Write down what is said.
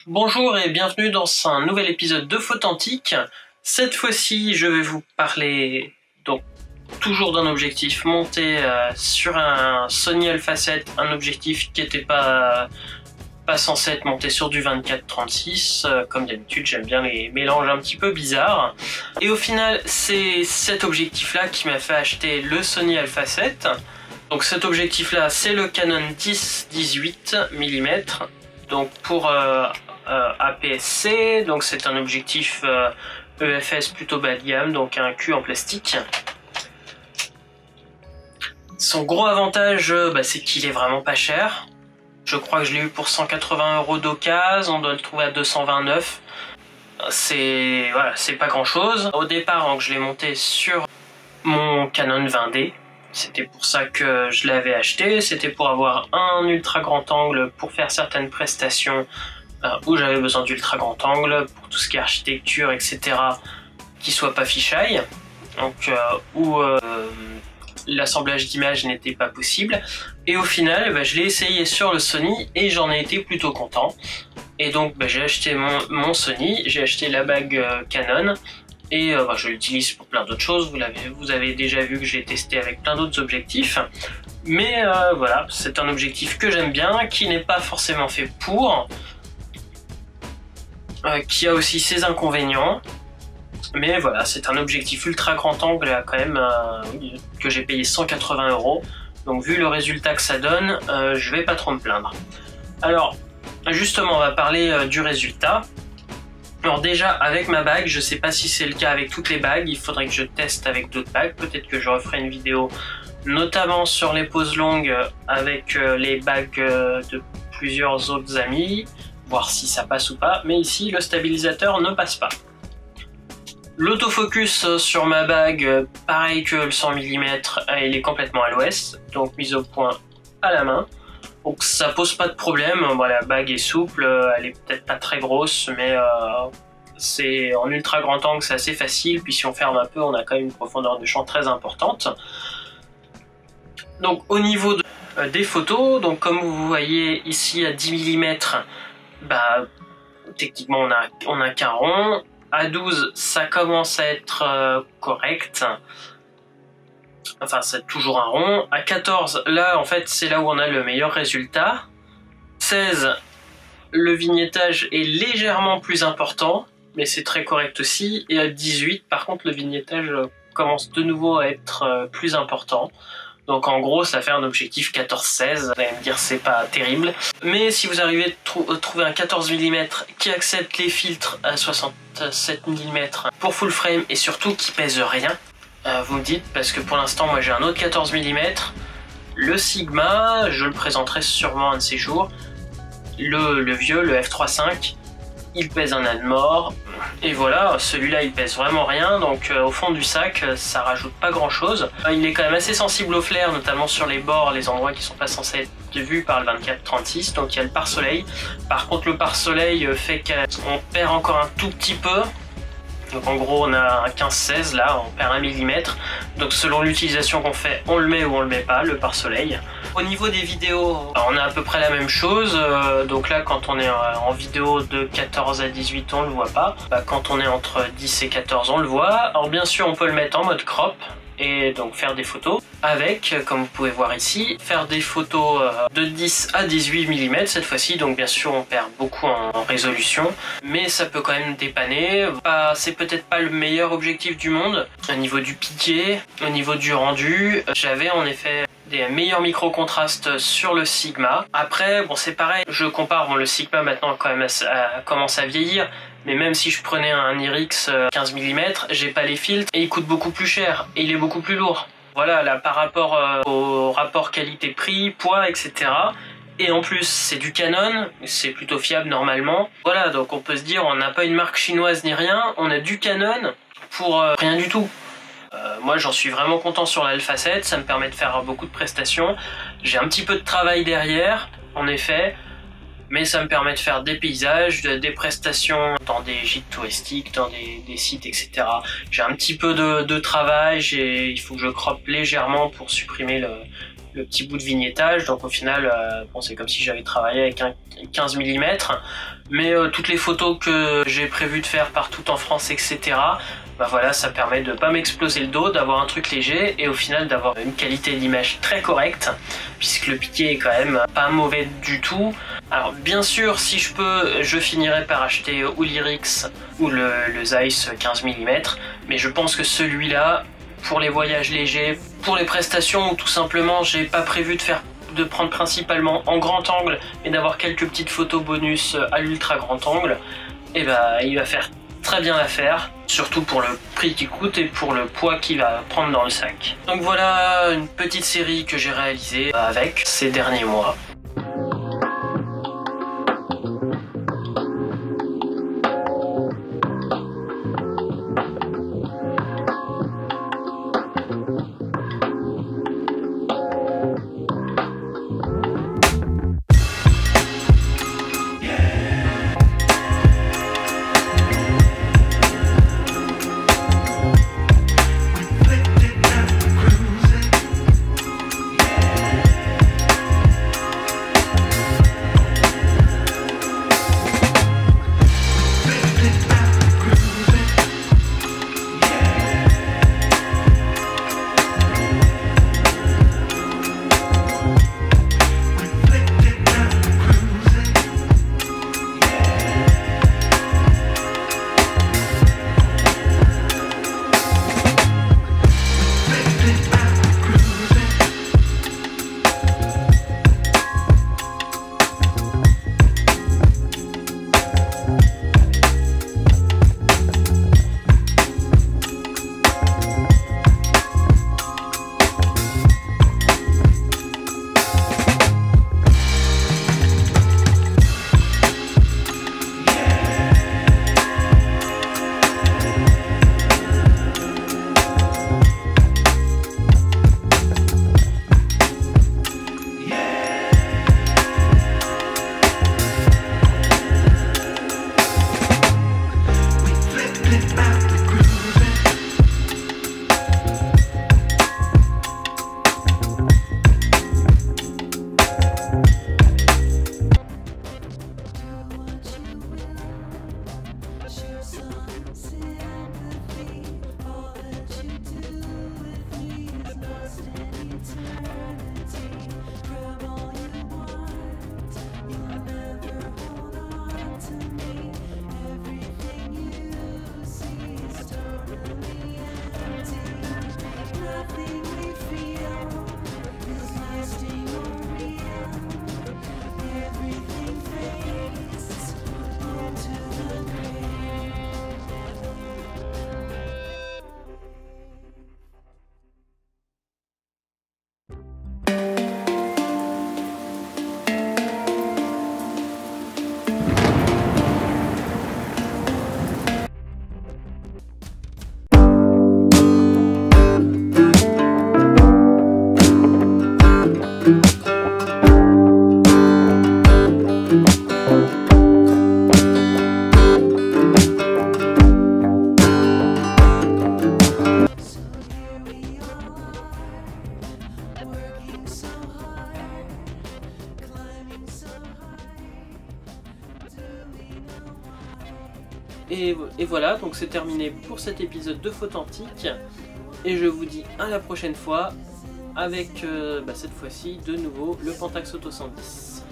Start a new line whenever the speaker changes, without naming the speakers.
Bonjour et bienvenue dans un nouvel épisode de Photantique. Cette fois-ci, je vais vous parler donc toujours d'un objectif monté sur un Sony Alpha 7, un objectif qui n'était pas censé être monté sur du 24-36. Comme d'habitude, j'aime bien les mélanges un petit peu bizarres. Et au final, c'est cet objectif-là qui m'a fait acheter le Sony Alpha 7. Donc cet objectif-là, c'est le Canon 10-18 mm. Donc pour APS-C, donc c'est un objectif EFS plutôt bas de gamme, donc un cul en plastique. Son gros avantage, c'est qu'il est vraiment pas cher. Je crois que je l'ai eu pour 180 € d'occasion, on doit le trouver à 229. C'est pas grand chose. Au départ, donc, je l'ai monté sur mon Canon 20D. C'était pour ça que je l'avais acheté. C'était pour avoir un ultra grand angle pour faire certaines prestations où j'avais besoin d'ultra grand angle, pour tout ce qui est architecture, etc., qui soit pas fisheye, donc où l'assemblage d'images n'était pas possible. Et au final, je l'ai essayé sur le Sony et j'en ai été plutôt content. Et donc j'ai acheté mon Sony, j'ai acheté la bague Canon, et je l'utilise pour plein d'autres choses. Vous avez déjà vu que j'ai testé avec plein d'autres objectifs. Mais voilà, c'est un objectif que j'aime bien, qui n'est pas forcément fait pour, qui a aussi ses inconvénients. Mais voilà, c'est un objectif ultra grand angle quand même, que j'ai payé 180 €. Donc vu le résultat que ça donne, je vais pas trop me plaindre. Alors justement, on va parler du résultat. Alors déjà, avec ma bague, je sais pas si c'est le cas avec toutes les bagues, il faudrait que je teste avec d'autres bagues. Peut-être que je referai une vidéo notamment sur les poses longues avec les bagues de plusieurs autres amis, voir si ça passe ou pas. Mais ici, le stabilisateur ne passe pas. L'autofocus sur ma bague, pareil que le 100 mm, il est complètement à l'ouest, donc mise au point à la main. Donc ça pose pas de problème. La bague est souple, elle est peut-être pas très grosse, mais c'est en ultra grand angle, c'est assez facile. Puis si on ferme un peu, on a quand même une profondeur de champ très importante. Donc au niveau des photos, donc comme vous voyez ici à 10 mm, techniquement on a qu'un rond. À 12, ça commence à être correct. Enfin, c'est toujours un rond. À 14, là, en fait, c'est là où on a le meilleur résultat. 16, le vignettage est légèrement plus important, mais c'est très correct aussi. Et à 18, par contre, le vignettage commence de nouveau à être plus important. Donc en gros, ça fait un objectif 14-16. Vous allez me dire, c'est pas terrible. Mais si vous arrivez à trouver un 14 mm qui accepte les filtres à 67 mm pour full frame et surtout qui pèse rien, vous me dites, parce que pour l'instant, moi j'ai un autre 14 mm. Le Sigma, je le présenterai sûrement un de ces jours. Le vieux, le f3.5, il pèse un âne mort. Et voilà, celui-là il pèse vraiment rien, donc au fond du sac ça rajoute pas grand chose. Il est quand même assez sensible au flair, notamment sur les bords, les endroits qui sont pas censés être vus par le 24-36, donc il y a le pare-soleil. Par contre le pare-soleil fait qu'on perd encore un tout petit peu. Donc en gros on a un 15-16 là, on perd 1 mm. Donc selon l'utilisation qu'on fait, on le met ou on le met pas, le pare-soleil. Au niveau des vidéos, on a à peu près la même chose. Donc là quand on est en vidéo de 14 à 18, on le voit pas. Quand on est entre 10 et 14, on le voit. Alors bien sûr on peut le mettre en mode crop et donc faire des photos avec, comme vous pouvez voir ici, faire des photos de 10 à 18 mm cette fois-ci. Donc bien sûr on perd beaucoup en résolution, mais ça peut quand même dépanner. C'est peut-être pas le meilleur objectif du monde au niveau du piqué, au niveau du rendu. J'avais en effet des meilleurs micro-contrastes sur le Sigma. Après, bon, c'est pareil, je compare, le Sigma maintenant quand même commence à vieillir, mais même si je prenais un IRIX 15 mm, j'ai pas les filtres et il coûte beaucoup plus cher et il est beaucoup plus lourd. Voilà, là par rapport au rapport qualité-prix, poids, etc. Et en plus, c'est du Canon, c'est plutôt fiable normalement. Voilà, donc on peut se dire, on n'a pas une marque chinoise ni rien, on a du Canon pour rien du tout. Moi j'en suis vraiment content sur l'Alpha 7, ça me permet de faire beaucoup de prestations. J'ai un petit peu de travail derrière, en effet, mais ça me permet de faire des paysages, des prestations dans des gîtes touristiques, dans des sites, etc. J'ai un petit peu de travail, il faut que je croppe légèrement pour supprimer le petit bout de vignettage. Donc au final, bon, c'est comme si j'avais travaillé avec un 15 mm. Mais toutes les photos que j'ai prévu de faire partout en France, etc., bah voilà, ça permet de pas m'exploser le dos, d'avoir un truc léger et au final d'avoir une qualité d'image très correcte, puisque le piqué est quand même pas mauvais du tout. Alors bien sûr, si je peux, je finirai par acheter ou l'Irix ou le Zeiss 15 mm, mais je pense que celui-là, pour les voyages légers, pour les prestations, ou tout simplement j'ai pas prévu de prendre principalement en grand angle, mais d'avoir quelques petites photos bonus à l'ultra grand angle, et bah il va faire très bien l'affaire, surtout pour le prix qu'il coûte et pour le poids qu'il va prendre dans le sac. Donc voilà une petite série que j'ai réalisée avec ces derniers mois. Et voilà, donc c'est terminé pour cet épisode de Photantique. Et je vous dis à la prochaine fois avec cette fois-ci de nouveau le Pentax Auto 110.